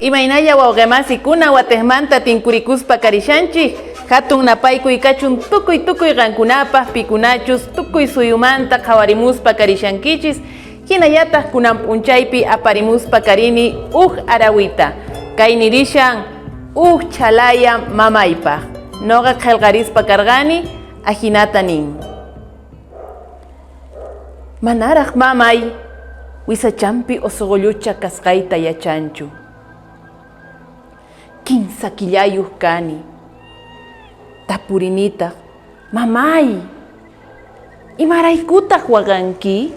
Imaynaya wawqemasikuna watejmanta tinkurikuspa karishanchik hatun napaykuy kachun tukuy qankunapaq pikunachus tukuy suyumanta qhawarimuspa karishankichis hinallataq kunan p'unchaypi aparimuspa karini arawita kay nirishan chalaya mamaypaq noqa qillqarispa karqani ahinata nin manaraq mamay wisachampi usuqullucha kasqayta yachanchu Kinsa killayuq kani tapurinitaq mamay imaraykutaq waqanki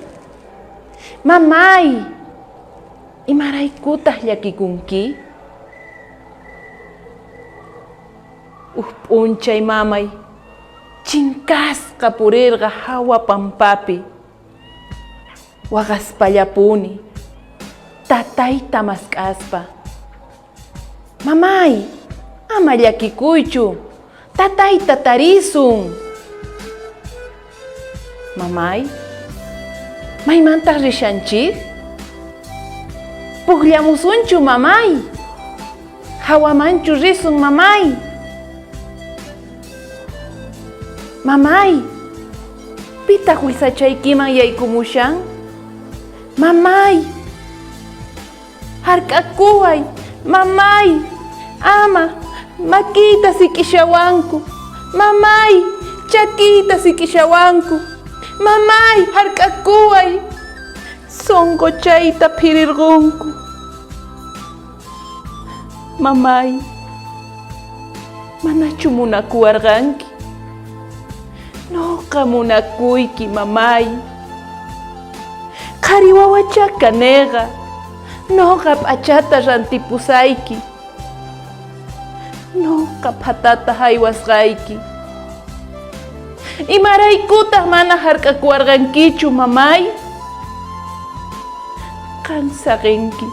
mamay imaraykutaq llakikunki p'unchay mamay chinkasqa purirqa hawa pampapi waqaspallapuni tatayta mask'aspa Mamay, ama llakikuychu, tatayta tarisun. Mamay, maymantaq rishanchik? Pukllamusunchu mamay. Hawamanchu risun mamay. Mamay, pitaq wisachaykiman yaykumushan? Mamay, hark'akuway, mamay. Ama, makita sikishawanku. Mamay, chakita sikishawanku. Mamay, hark'akuway. Sonqochayta phirirqunku. Mamay, manachu munakuwarqanki? Noqa munakuyki, mamay. Qhari wawacha kanayqa, noqa p'achata rantipusayki. Noqa phatata haywasqayki. Imaraykutaq mana hark'akuwarqankichu mamay? Qansaqinki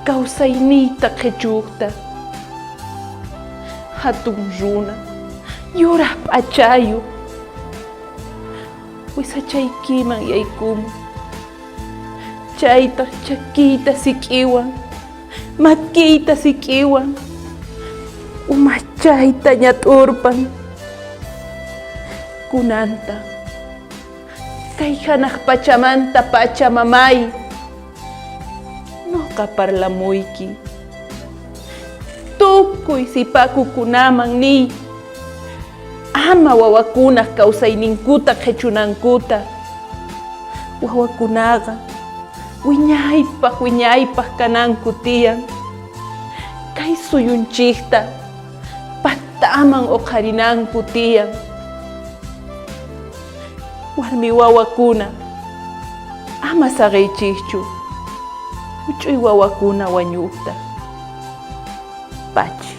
kawsayniyta qhichukta. Hatun runa yuraq p'achayuq wisachaykiman yaykumun. Chaytaq chakiyta sik'iwan, makiyta sik'iwan. Umachayta ñat'urpan kunanta kay hanaq pachamanta pacha mamay noqa parlamuyki tukuy sipakukunaman niy ama wawakunaq kawsayninkuta qhichunankuta wawakunaqa wiñaypaq kananku tiyan kay suyunchikta pataman uqharinanku tiyan warmi wawakuna ama saqaychikchu huch'uy wawakuna wañuqta pachi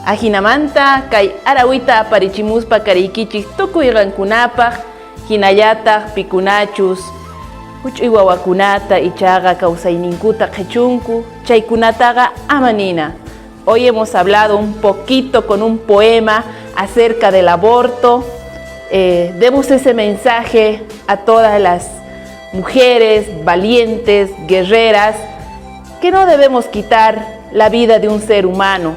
ahinamanta kay arawita aparichimuspa kariykichik tukuy qankunapaq hinallataq pikunachus huch'uy wawakunata ichaqa kawsayninkuta qhichunku chaykunataqa ama nina. Hoy hemos hablado un poquito con un poema acerca del aborto. Demos ese mensaje a todas las mujeres valientes, guerreras, que no debemos quitar la vida de un ser humano.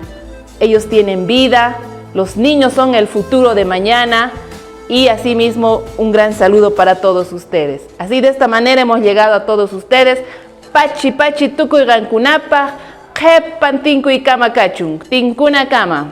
Ellos tienen vida, los niños son el futuro de mañana y asimismo un gran saludo para todos ustedes. Así de esta manera hemos llegado a todos ustedes. Pachi pachi tukuy qankunapaq qhepan tinkuy kama kachun, tinkuna kama.